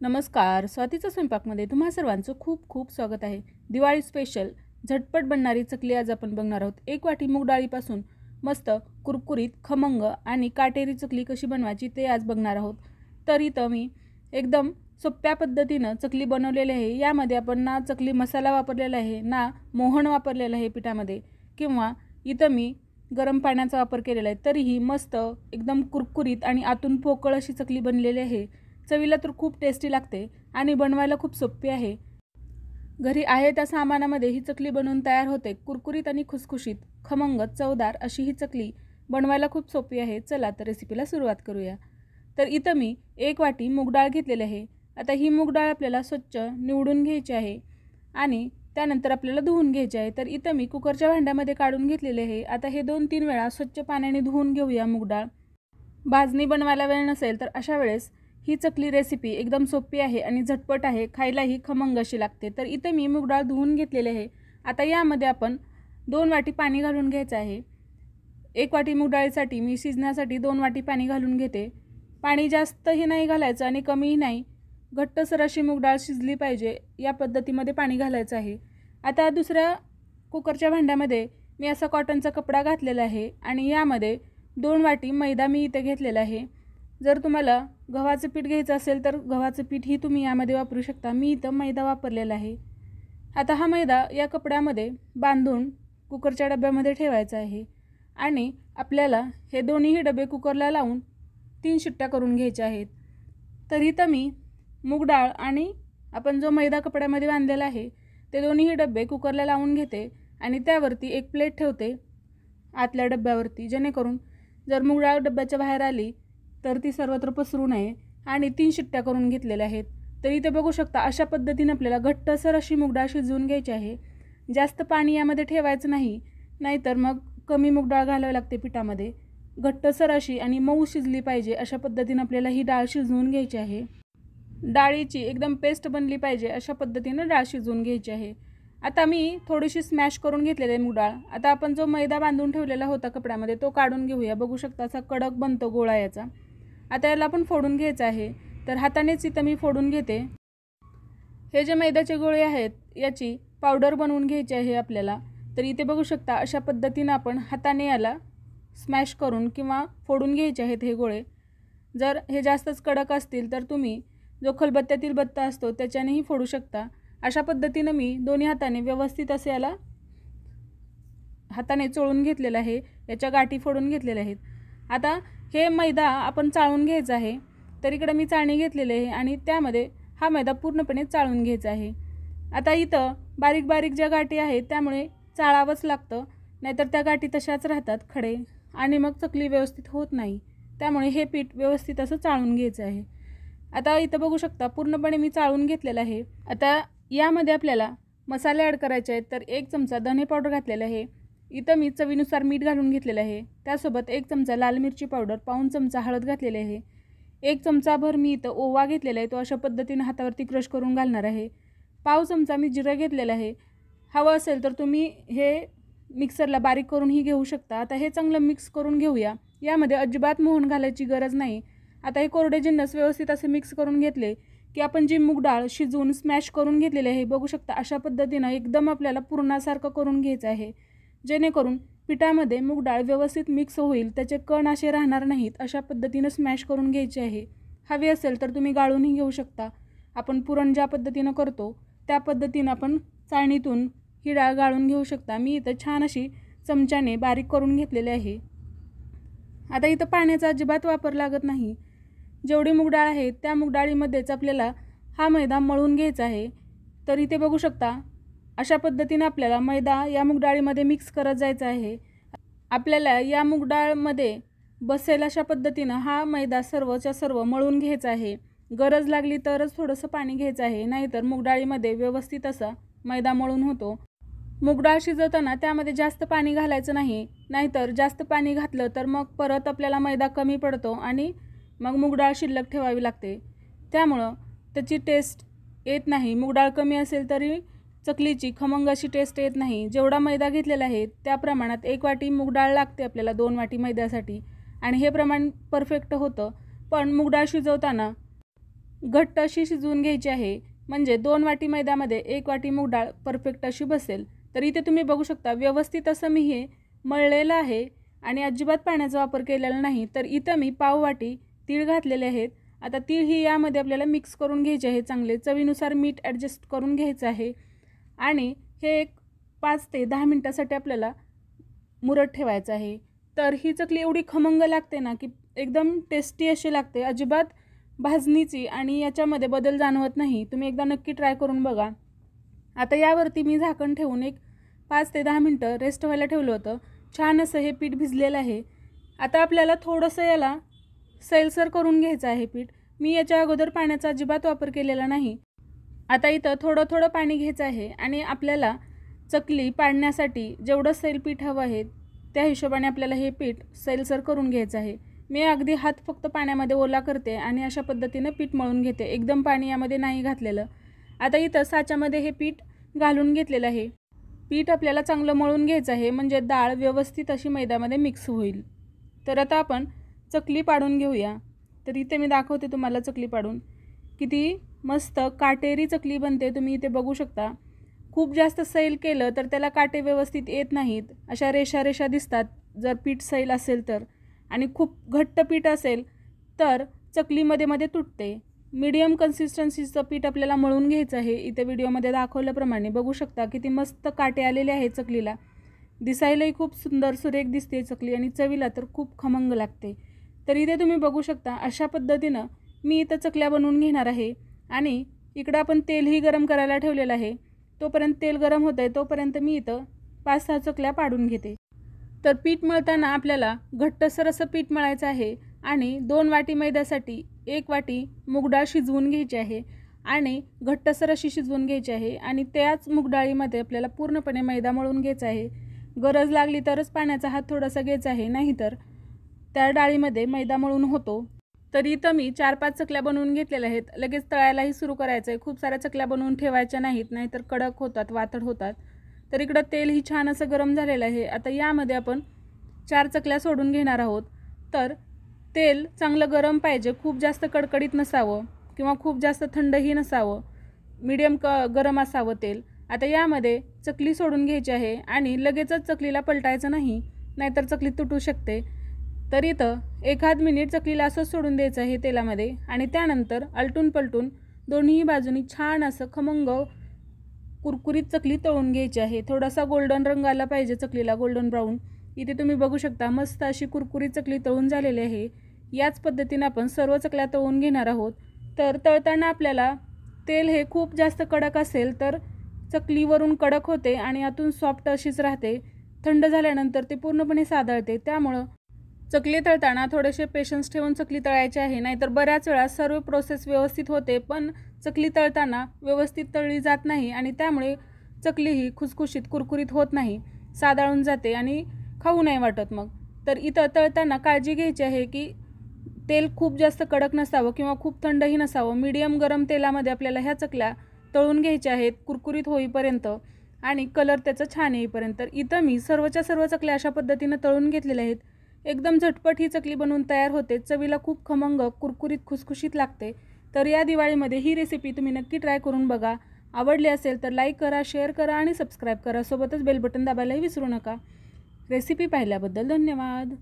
नमस्कार. स्वातीच्या स्वयंपाकमध्ये तुम्हा सर्वांचं खूप खूप स्वागत आहे. दिवाळी स्पेशल झटपट बनणारी चकली आज आपण बघणार आहोत. 1 वाटी मूग डाळीपासून मस्त कुरकुरीत, खमंग आणि काटेरी चकली कशी बनवायची ते आज बघणार आहोत. तर इथं मी एकदम सोप्या पद्धतीनं चकली बनवलेली आहे. यामध्ये आपण ना चकली मसाला वापरलेला आहे, ना मोहन वापरलेला आहे पिठामध्ये, किंवा इथं मी गरम पाण्याचा वापर केलेला आहे. तरीही मस्त एकदम कुरकुरीत आणि आतून पोकळ अशी चकली बनलेली आहे. चवीला तर खूप टेस्टी लागते आणि बनवायला खूप सोपी आहे. घरी आहे त्या सामानामध्ये ही चकली बनवून तयार होते. कुरकुरीत आणि खुसखुशीत, खमंग, चवदार अशी ही चकली बनवायला खूप सोपी आहे. चला तर रेसिपीला सुरुवात करूया. तर इथं मी 1 वाटी मूग डाळ घेतलेली आहे. आता ही मूग डाळ आपल्याला स्वच्छ निवडून घ्यायची आहे आणि त्यानंतर आपल्याला धुवून घ्यायची आहे. तर इथं मी कुकरच्या भांड्यामध्ये काढून घेतलेले आहे. आता हे 2-3 वेळा स्वच्छ पाण्याने धुवून घेऊया मूग डाळ. भाजणी बनवायला वेळ नसेल तर अशा वेळेस ही चकली रेसिपी एकदम सोपी आहे आणि झटपट आहे, खायलाही खमंग अशी लागते. तर इथे मी मूग डाळ धुवून घेतलेले आहे. आता यामध्ये आपण 2 वाटी पाणी घालून घ्यायचं आहे. 1 वाटी मूग डाळीसाठी मी शिजण्यासाठी 2 वाटी पाणी घालून घेते. पाणी जास्तही नाही घालायचं आणि कमीही नाही, घट्टसर अशी मूग डाळ शिजली पाहिजे या पद्धतीमध्ये पाणी घालायचं आहे. आता दुसऱ्या कुकरच्या भांड्यामध्ये मी असा कॉटनचा कपडा घातलेला आहे आणि यामध्ये 2 वाटी मैदा मी इथे घेतलेला आहे. जर तुम्हाला गव्हाचं पीठ घ्यायचं असेल तर गव्हाचं पीठही तुम्ही यामध्ये वापरू शकता. मी इथं मैदा वापरलेला आहे. आता हा मैदा या कपड्यामध्ये बांधून कुकरच्या डब्यामध्ये ठेवायचा आहे आणि आपल्याला हे दोन्हीही डबे कुकरला लावून 3 शिट्ट्या करून घ्यायच्या आहेत. तर इथं मी मूग डाळ आणि आपण जो मैदा कपड्यामध्ये बांधलेला आहे ते दोन्हीही डबे कुकरला लावून घेते आणि त्यावरती एक प्लेट ठेवते आतल्या डब्यावरती, जेणेकरून जर मूग डाळ डब्याच्या बाहेर आली तर ती सर्वत्र पसरू नये. आणि 3 शिट्ट्या करून घेतलेल्या आहेत. तर इथे बघू शकता अशा पद्धतीने आपल्याला घट्टसर अशी मूग डाळ शिजवून घ्यायची आहे. जास्त पाणी यामध्ये ठेवायचं नाही, नाहीतर मग कमी मूग डाळ घालावी लागते पिठामध्ये. घट्टसर अशी आणि मऊ शिजली पाहिजे अशा पद्धतीने आपल्याला ही डाळ शिजवून घ्यायची आहे. डाळीची एकदम पेस्ट बनली पाहिजे अशा पद्धतीने डाळ शिजवून घ्यायची आहे. आता मी थोडीशी स्मॅश करून घेतलेली आहे मूग डाळ. आता आपण जो मैदा बांधून ठेवलेला होता कपड्यामध्ये तो काढून घेऊया. बघू शकता असा कडक बनतो गोळा याचा. आता याला आपण फोडून घ्यायचं आहे. तर हातानेच इथं मी फोडून घेते. हे जे मैद्याचे गोळे आहेत याची पावडर बनवून घ्यायची आहे आपल्याला. तर इथे बघू शकता अशा पद्धतीनं आपण हाताने याला स्मॅश करून किंवा फोडून घ्यायचे आहेत हे गोळे. जर हे जास्तच कडक असतील तर तुम्ही जो खलबत्त्यातील बत्ता असतो त्याच्यानेही फोडू शकता. अशा पद्धतीनं मी दोन्ही हाताने व्यवस्थित असे याला हाताने चोळून घेतलेलं आहे. याच्या गाठी फोडून घेतलेल्या आहेत. आता हे मैदा आपण चाळून घ्यायचा आहे. तर इकडे मी चाळणी घेतलेली आहे आणि त्यामध्ये हा मैदा पूर्णपणे चाळून घ्यायचा आहे. आता इथं बारीक बारीक ज्या गाठी आहेत त्यामुळे चाळावंच लागतं, नाहीतर त्या गाठी तशाच राहतात खडे आणि मग चकली व्यवस्थित होत नाही. त्यामुळे हे पीठ व्यवस्थित असं चाळून घ्यायचं आहे. आता इथं बघू शकता पूर्णपणे मी चाळून घेतलेलं आहे. आता यामध्ये आपल्याला मसाले ॲड करायचे आहेत. तर 1 चमचा धने पावडर घातलेला आहे. इथं मी चवीनुसार मीठ घालून घेतलेलं आहे. त्यासोबत 1 चमचा लाल मिरची पावडर, पाऊण चमचा हळद घातलेली आहे. 1 चमचाभर मी इथं ओवा घेतलेला आहे, तो अशा पद्धतीने हातावरती क्रश करून घालणार आहे. पाव चमचा मी जिरं घेतलेलं आहे. हवं असेल तर तुम्ही हे मिक्सरला बारीक करूनही घेऊ शकता. आता हे चांगलं मिक्स करून घेऊया. यामध्ये अजिबात मोहन घालायची गरज नाही. आता हे कोरडे जिन्नस व्यवस्थित असे मिक्स करून घेतले की आपण जी मूग डाळ शिजवून स्मॅश करून घेतलेली आहे बघू शकता अशा पद्धतीनं एकदम आपल्याला पुरणासारखं करून घ्यायचं आहे, जेणेकरून पिठामध्ये मूग डाळ व्यवस्थित मिक्स होईल, त्याचे कण असे राहणार नाहीत. अशा पद्धतीनं स्मॅश करून घ्यायचे आहे. हवी असेल तर तुम्ही गाळूनही घेऊ शकता. आपण पुरण ज्या पद्धतीनं करतो त्या पद्धतीनं आपण चाळणीतून ही डाळ गाळून घेऊ शकता. मी इथं छान अशी चमच्याने बारीक करून घेतलेली आहे. आता इथं पाण्याचा अजिबात वापर लागत नाही. जेवढी मूग डाळ आहे त्या मूग डाळीमध्येच आपल्याला हा मैदा मळून घ्यायचा आहे. तर इथे बघू शकता अशा पद्धतीनं आपल्याला मैदा या मूग डाळीमध्ये मिक्स करत जायचा आहे. आपल्याला या मूग डाळमध्ये बसेल अशा पद्धतीनं हा मैदा सर्वच्या सर्व मळून घ्यायचा आहे. गरज लागली तरच थोडंसं पाणी घ्यायचं आहे, नाहीतर मूग डाळीमध्ये व्यवस्थित असा मैदा मळून होतो. मूग डाळ शिजवताना त्यामध्ये जास्त पाणी घालायचं नाही, नाहीतर जास्त पाणी घातलं तर मग परत आपल्याला मैदा कमी पडतो आणि मग मूग डाळ शिल्लक ठेवावी लागते. त्यामुळं त्याची टेस्ट येत नाही. मूग डाळ कमी असेल तरी चकलीची खमंग अशी टेस्ट येत नाही. जेवढा मैदा घेतलेला आहे त्या प्रमाणात 1 वाटी मूग डाळ लागते आपल्याला 2 वाटी मैद्यासाठी आणि हे प्रमाण परफेक्ट होतं. पण मूग डाळ शिजवताना घट्ट अशी शिजवून घ्यायची आहे, म्हणजे 2 वाटी मैद्यामध्ये 1 वाटी मूग डाळ परफेक्ट अशी बसेल. तर इथे तुम्ही बघू शकता व्यवस्थित असं मी हे मळलेलं आहे आणि अजिबात पाण्याचा वापर केलेला नाही. तर इथं मी पाव वाटी तीळ घातलेले आहेत. आता तीळ ही यामध्ये आपल्याला मिक्स करून घ्यायचे आहे चांगले. चवीनुसार मीठ ॲडजस्ट करून घ्यायचं आहे आणि हे एक 5 ते 10 मिनटासाठी आपल्याला मुरत ठेवायचं आहे. तर ही चकली एवढी खमंग लागते ना की एकदम टेस्टी अशी लागते, अजिबात भाजणीची आणि याच्यामध्ये बदल जाणवत नाही. तुम्ही एकदा नक्की ट्राय करून बघा. आता यावरती मी झाकण ठेवून एक 5 ते 10 मिनटं रेस्ट व्हायला ठेवलं होतं. छान असं हे पीठ भिजलेलं आहे. आता आपल्याला थोडंसं याला सैलसर करून घ्यायचं आहे पीठ. मी याच्या अगोदर पाण्याचा अजिबात वापर केलेला नाही. आता इथं थोडं थोडं पाणी घ्यायचं आहे आणि आपल्याला चकली पाडण्यासाठी जेवढं सैल पीठ हवं आहे त्या हिशोबाने आपल्याला हे पीठ सैलसर करून घ्यायचं आहे. मी अगदी हात फक्त पाण्यामध्ये ओला करते आणि अशा पद्धतीनं पीठ मळून घेते. एकदम पाणी यामध्ये नाही घातलेलं. आता इथं साच्यामध्ये हे पीठ घालून घेतलेलं आहे. पीठ आपल्याला चांगलं मळून घ्यायचं आहे, म्हणजे डाळ व्यवस्थित अशी मैद्यामध्ये मिक्स होईल. तर आता आपण चकली पाडून घेऊया. तर इथे मी दाखवते तुम्हाला चकली पाडून. किती मस्त काटेरी चकली बनते, तुम्ही इथे बघू शकता. खूप जास्त सैल केलं तर त्याला काटे व्यवस्थित येत नाहीत, अशा रेषा रेषा दिसतात जर पीठ सैल असेल तर. आणि खूप घट्ट पीठ असेल तर चकली मध्ये मध्ये तुटते. मीडियम कन्सिस्टन्सीचं पीठ आपल्याला मळून घ्यायचं आहे. इथे व्हिडिओमध्ये दाखवल्याप्रमाणे बघू शकता किती मस्त काटे आलेले आहेत चकलीला. दिसायलाही खूप सुंदर सुरेख दिसते चकली आणि चवीला तर खूप खमंग लागते. तर इथे तुम्ही बघू शकता अशा पद्धतीनं मी इथं चकल्या बनवून घेणार आहे आणि इकडं आपण तेलही गरम करायला ठेवलेलं आहे. तोपर्यंत तेल गरम होतं आहे तोपर्यंत मी इथं 5-6 चकल्या पाडून घेते. तर पीठ मळताना आपल्याला घट्टसर असं पीठ मळायचं आहे आणि 2 वाटी मैद्यासाठी 1 वाटी मूग डाळ शिजवून घ्यायची आहे आणि घट्टसर अशी शिजवून घ्यायची आहे आणि त्याच मूग डाळीमध्ये आपल्याला पूर्णपणे मैदा मळून घ्यायचा आहे. गरज लागली तरच पाण्याचा हात थोडासा घ्यायचा आहे, नाहीतर त्या डाळीमध्ये मैदा मळून होतो. तर इथं मी 4-5 चकल्या बनवून घेतलेल्या आहेत. लगेच तळायलाही सुरू करायचं आहे. खूप साऱ्या चकल्या बनवून ठेवायच्या नाहीत, नाहीतर कडक होतात, वातड होतात. तर इकडं तेलही छान असं गरम झालेलं आहे. आता यामध्ये आपण 4 चकल्या सोडून घेणार आहोत. तर तेल चांगलं गरम पाहिजे, खूप जास्त कडकडीत नसावं किंवा खूप जास्त थंडही नसावं, मीडियम गरम असावं तेल. आता यामध्ये चकली सोडून घ्यायची आहे आणि लगेचच चकलीला पलटायचं नाही, नाहीतर चकली तुटू शकते. तर इथं 1-1 मिनिट चकलीला असंच सोडून द्यायचं आहे तेलामध्ये आणि त्यानंतर आलटून पलटून दोन्ही बाजूनी छान असं खमंग कुरकुरीत चकली तळून घ्यायची आहे. थोडासा गोल्डन रंग आला पाहिजे चकलीला, गोल्डन ब्राऊन. इथे तुम्ही बघू शकता मस्त अशी कुरकुरीत चकली तळून झालेली आहे. याच पद्धतीने आपण सर्व चकल्या तळून घेणार आहोत. तर तळताना आपल्याला तेल हे खूप जास्त कडक असेल तर चकलीवरून कडक होते आणि आतून सॉफ्ट अशीच राहते. थंड झाल्यानंतर ते पूर्णपणे सादळते. त्यामुळं चकली तळताना थोडेसे पेशन्स ठेवून चकली तळायची आहे, नाहीतर बऱ्याच वेळा सर्व प्रोसेस व्यवस्थित होते पण चकली तळताना व्यवस्थित तळली जात नाही आणि त्यामुळे चकली ही खुसखुशीत कुरकुरीत होत नाही, साधाळून जाते आणि खाऊ नाही वाटत मग. तर इथं तळताना काळजी घ्यायची आहे की तेल खूप जास्त कडक नसावं किंवा खूप थंडही नसावं. मीडियम गरम तेलामध्ये आपल्याला ह्या चकल्या तळून घ्यायच्या आहेत कुरकुरीत होईपर्यंत आणि कलर त्याचा छान येईपर्यंत. तर इथं मी सर्वच्या सर्व चकल्या अशा पद्धतीनं तळून घेतलेल्या आहेत. एकदम झटपट ही चकली बनवून तयार होते. चवीला खूप खमंग कुरकुरीत खुसखुशीत लागते. तर या दिवाळीमध्ये ही रेसिपी तुम्ही नक्की ट्राय करून बघा. आवडली असेल तर लाईक करा, शेअर करा आणि सबस्क्राईब करा. सोबतच बेल बटन दाबायलाही विसरू नका. रेसिपी पाहिल्याबद्दल धन्यवाद.